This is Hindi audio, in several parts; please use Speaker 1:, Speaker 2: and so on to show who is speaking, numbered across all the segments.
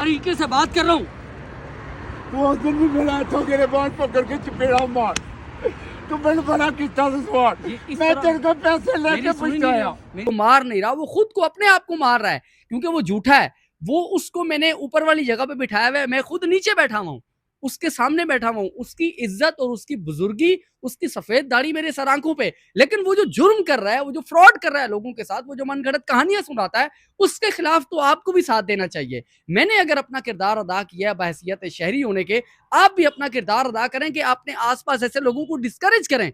Speaker 1: तरीके से बात कर रहा हूँ।
Speaker 2: तू उस दिन भी मिला तो मेरे बाल पकड़ के चपेड़ा मार। तू मैंने बड़ा किस्सा से सवार, मैं तेरे को पैसे लेके पूछाया।
Speaker 1: मेरे मार नहीं रहा, वो खुद को अपने आप को मार रहा है क्योंकि वो झूठा है। वो उसको मैंने ऊपर वाली जगह पे बिठाया हुआ है, मैं खुद नीचे बैठा हुआ हूँ, उसके सामने बैठा हुआ हूँ। उसकी इज्जत और उसकी बुजुर्गी, उसकी सफेद दाढ़ी मेरे सर आंखों पे, लेकिन वो जो जुर्म कर रहा है, वो जो फ्रॉड कर रहा है लोगों के साथ, वो जो मनगढ़ंत कहानियां सुनाता है, उसके खिलाफ तो आपको भी साथ देना चाहिए। मैंने अगर अपना किरदार अदा किया बहैसियत शहरी होने के, आप भी अपना किरदार अदा करें कि अपने आसपास ऐसे लोगों को डिस्करेज करें।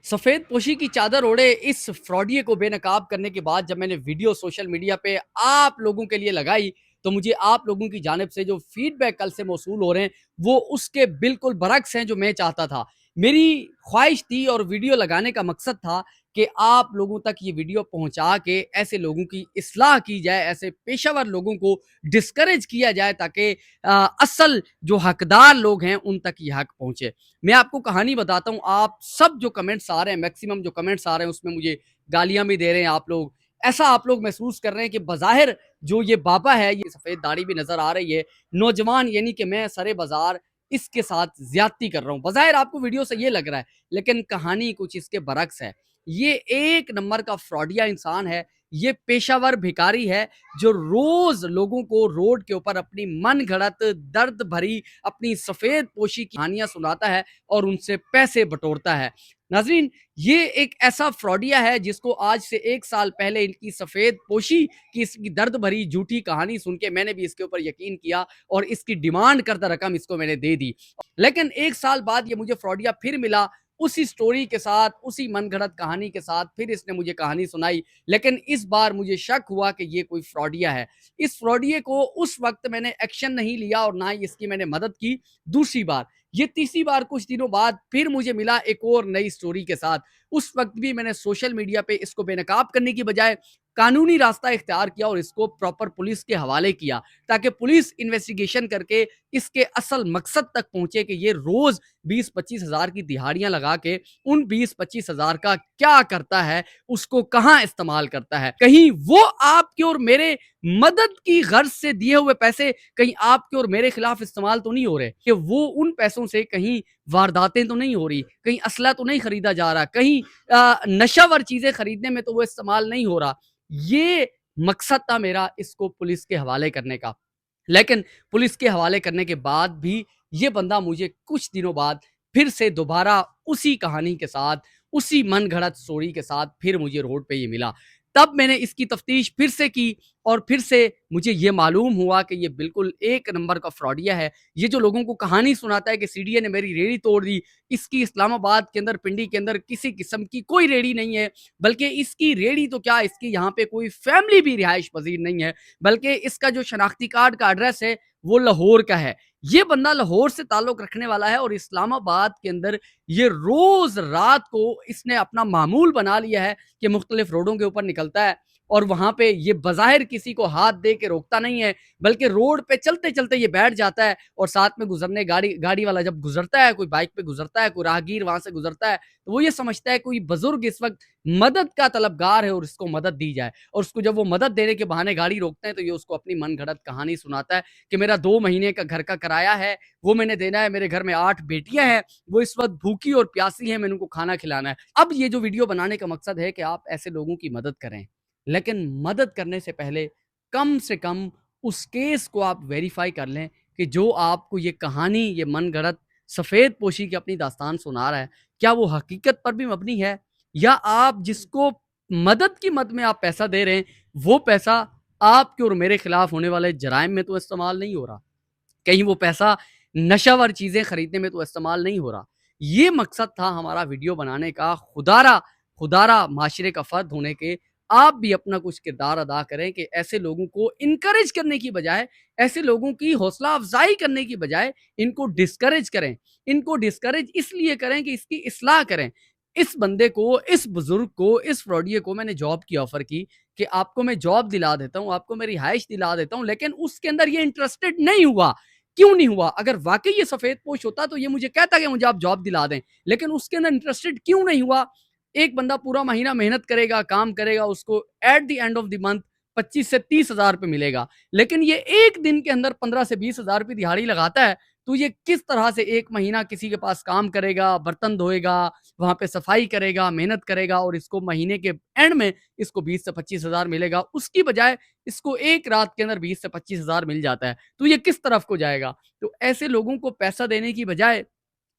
Speaker 1: सफेद पोशी की चादर ओढ़े इस फ्रॉडिये को बेनकाब करने के बाद जब मैंने वीडियो सोशल मीडिया पे आप लोगों के लिए लगाई, तो मुझे आप लोगों की जानिब से जो फीडबैक कल से मौसूल हो रहे हैं, वो उसके बिल्कुल बरक्स हैं जो मैं चाहता था। मेरी ख्वाहिश थी और वीडियो लगाने का मकसद था कि आप लोगों तक ये वीडियो पहुंचा के ऐसे लोगों की इस्लाह की जाए, ऐसे पेशावर लोगों को डिस्करेज किया जाए, ताकि असल जो हकदार लोग हैं उन तक ये हक पहुंचे। मैं आपको कहानी बताता हूँ, आप सब जो कमेंट्स आ रहे हैं, मैक्सिमम जो कमेंट्स आ रहे हैं, उसमें मुझे गालियां भी दे रहे हैं आप लोग। ऐसा आप लोग महसूस कर रहे हैं कि बज़ाहिर जो ये बाबा है, ये सफ़ेद दाढ़ी भी नज़र आ रही है, नौजवान, यानी कि मैं सरे बाज़ार इसके साथ ज़्यादती कर रहा हूँ। बज़ाहिर आपको वीडियो से ये लग रहा है, लेकिन कहानी कुछ इसके बरक्स है। ये एक नंबर का फ्रॉडिया इंसान है, ये पेशावर भिखारी है, जो रोज़ लोगों को रोड के ऊपर अपनी मनगढ़ंत, दर्द भरी, अपनी सफ़ेद पोशी की कहानियाँ सुनाता है और उनसे पैसे बटोरता है। नाज़रीन, ये एक ऐसा फ्रॉडिया है जिसको आज से 1 साल पहले इनकी सफ़ेद पोशी की इसकी दर्द भरी झूठी कहानी सुन के मैंने भी इसके ऊपर यकीन किया और इसकी डिमांड करदा रकम इसको मैंने दे दी। लेकिन 1 साल बाद ये मुझे फ्रॉडिया फिर मिला, उसी स्टोरी के साथ, उसी मनगढ़ंत कहानी के साथ फिर इसने मुझे कहानी सुनाई, लेकिन इस बार मुझे शक हुआ कि ये कोई फ्रॉडिया है। इस फ्रॉडिये को उस वक़्त मैंने एक्शन नहीं लिया और ना ही इसकी मैंने मदद की। दूसरी बार, ये तीसरी बार कुछ दिनों बाद फिर मुझे मिला एक और नई स्टोरी के साथ। उस वक़्त भी मैंने सोशल मीडिया पे इसको बेनकाब करने की बजाय कानूनी रास्ता इख्तियार किया और इसको प्रॉपर पुलिस के हवाले किया, ताकि पुलिस इन्वेस्टिगेशन करके इसके असल मकसद तक पहुँचे कि ये रोज़ 20-25 हज़ार की दिहाड़ियाँ लगा के उन 20-25 हज़ार का क्या करता है, उसको कहाँ इस्तेमाल करता है। कहीं वो आपके और मेरे मदद की गर्ज से दिए हुए पैसे कहीं आपके और मेरे खिलाफ इस्तेमाल तो नहीं हो रहे, कि वो उन पैसों से कहीं वारदातें तो नहीं हो रही, कहीं असला तो नहीं खरीदा जा रहा, कहीं नशावर चीज़ें खरीदने में तो वो इस्तेमाल नहीं हो रहा। ये मकसद था मेरा इसको पुलिस के हवाले करने का। लेकिन पुलिस के हवाले करने के बाद भी ये बंदा मुझे कुछ दिनों बाद फिर से दोबारा उसी कहानी के साथ, उसी मनगढ़ंत स्टोरी के साथ फिर मुझे रोड पे ये मिला। तब मैंने इसकी तफ्तीश फिर से की और फिर से मुझे ये मालूम हुआ कि ये बिल्कुल एक नंबर का फ्रॉडिया है। ये जो लोगों को कहानी सुनाता है कि सीडीए ने मेरी रेहड़ी तोड़ दी, इसकी इस्लामाबाद के अंदर, पिंडी के अंदर किसी किस्म की कोई रेहड़ी नहीं है, बल्कि इसकी रेहड़ी तो क्या, इसकी यहाँ पे कोई फैमिली भी रिहाइश पज़ीर नहीं है, बल्कि इसका जो शनाख्ती कार्ड का एड्रेस है, वो लाहौर का है। ये बंदा लाहौर से ताल्लुक रखने वाला है और इस्लामाबाद के अंदर ये रोज़ रात को इसने अपना मामूल बना लिया है कि मुख्तलिफ रोडों के ऊपर निकलता है और वहाँ पे ये बज़ाहिर किसी को हाथ दे के रोकता नहीं है, बल्कि रोड पे चलते-चलते ये बैठ जाता है और साथ में गुज़रने गाड़ी गाड़ी वाला जब गुज़रता है, कोई बाइक पे गुज़रता है, कोई राहगीर वहाँ से गुज़रता है, तो वो ये समझता है कोई बुज़ुर्ग इस वक़्त मदद का तलबगार है और इसको मदद दी जाए, और उसको जब वो मदद देने के बहाने गाड़ी रोकते हैं, तो ये उसको अपनी मनगढ़ंत कहानी सुनाता है कि मेरा 2 महीने का घर का किराया है, वो मैंने देना है, मेरे घर में 8 बेटियाँ हैं, वो इस वक़्त भूखी और प्यासी हैं, मैंने उनको खाना खिलाना है। अब ये जो वीडियो बनाने का मकसद है कि आप ऐसे लोगों की मदद करें, लेकिन मदद करने से पहले कम से कम उस केस को आप वेरीफ़ाई कर लें कि जो आपको ये कहानी, ये मनगढ़ंत सफ़ेद पोशी की अपनी दास्तान सुना रहा है, क्या वो हकीकत पर भी मबनी है, या आप जिसको मदद की मद में आप पैसा दे रहे हैं, वो पैसा आपके और मेरे खिलाफ होने वाले जराइम में तो इस्तेमाल नहीं हो रहा। कहीं वो पैसा नशावर चीज़ें खरीदने में तो इस्तेमाल नहीं हो रहा। ये मकसद था हमारा वीडियो बनाने का। खुदारा खुदारा माशरे का फ़र्द होने के आप भी अपना कुछ किरदार अदा करें कि ऐसे लोगों को इनकरेज करने की बजाय, ऐसे लोगों की हौसला अफ़ज़ाई करने की बजाय इनको डिस्करेज करें। इनको डिस्करेज इसलिए करें कि इसकी इस्लाह करें। इस बंदे को, इस बुज़ुर्ग को, इस फ्रॉडिये को मैंने जॉब की ऑफ़र की कि आपको मैं जॉब दिला देता हूँ, आपको मैं रिहाइश दिला देता हूँ, लेकिन उसके अंदर ये इंटरेस्टेड नहीं हुआ। क्यों नहीं हुआ? अगर वाक़ई ये सफ़ेदपोश होता तो ये मुझे कहता कि मुझे आप जॉब दिला दें, लेकिन उसके अंदर इंटरेस्टेड क्यों नहीं हुआ? एक बंदा पूरा महीना मेहनत करेगा, काम करेगा, उसको at the end of the month 25 से 30,000 रुपए मिलेगा। लेकिन ये एक दिन के अंदर 15 से 20,000 रुपए दिहाड़ी लगाता है, तो ये किस तरह से 1 महीना किसी के पास काम करेगा, बर्तन धोएगा, वहाँ पे सफाई करेगा, मेहनत करेगा और इसको महीने के एंड में इसको 20 से 25,000 मिलेगा। उसकी बजाय इसको एक रात के अंदर 20 से 25,000 मिल जाता है। तो ये किस तरफ को जाएगा? तो ऐसे लोगों को पैसा देने की बजाय,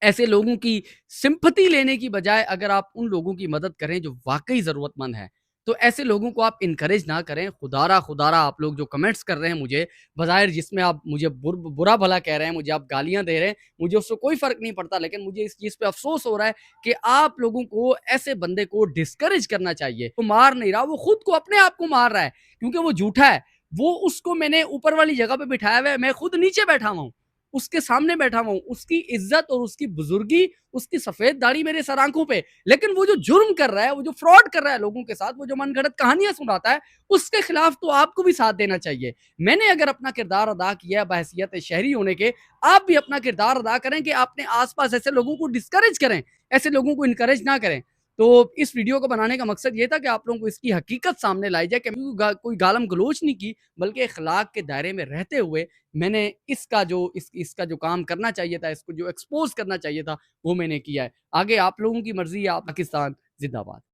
Speaker 1: ऐसे लोगों की सिम्पैथी लेने की बजाय अगर आप उन लोगों की मदद करें जो वाक़ई ज़रूरतमंद हैं, तो ऐसे लोगों को आप एनकरेज ना करें। खुदारा आप लोग जो कमेंट्स कर रहे हैं मुझे, बज़ाहिर जिसमें आप मुझे बुरा-भला कह रहे हैं, मुझे आप गालियाँ दे रहे हैं, मुझे उससे कोई फ़र्क नहीं पड़ता। लेकिन मुझे इस चीज़ पे अफ़सोस हो रहा है कि आप लोगों को ऐसे बंदे को डिस्करेज करना चाहिए। वो मार नहीं रहा, वो खुद को अपने आप को मार रहा है, क्योंकि वो झूठा है। वो उसको मैंने ऊपर वाली जगह पे बिठाया हुआ है, मैं खुद नीचे बैठा हुआ हूँ। उसके सामने बैठा हुआ हूँ, उसकी इज़्ज़त और उसकी बुज़ुर्गी, उसकी सफ़ेद दाढ़ी मेरे सर आँखों पे। लेकिन वो जो जुर्म कर रहा है, वो जो फ्रॉड कर रहा है लोगों के साथ, वो जो मनगढ़ंत कहानियाँ सुनाता है, उसके खिलाफ तो आपको भी साथ देना चाहिए। मैंने अगर अपना किरदार अदा किया है बहैसियत शहरी होने के, आप भी अपना किरदार अदा करें कि अपने आस-पास ऐसे लोगों को डिस्करेज करें, ऐसे लोगों को एनकरेज ना करें। तो इस वीडियो को बनाने का मकसद ये था कि आप लोगों को इसकी हकीकत सामने लाई जाए कि कोई गालम-गलोच नहीं की, बल्कि अखलाक के दायरे में रहते हुए मैंने इसका जो काम करना चाहिए था, इसको जो एक्सपोज़ करना चाहिए था, वो मैंने किया है। आगे आप लोगों की मर्ज़ी है, आप पाकिस्तान ज़िंदाबाद।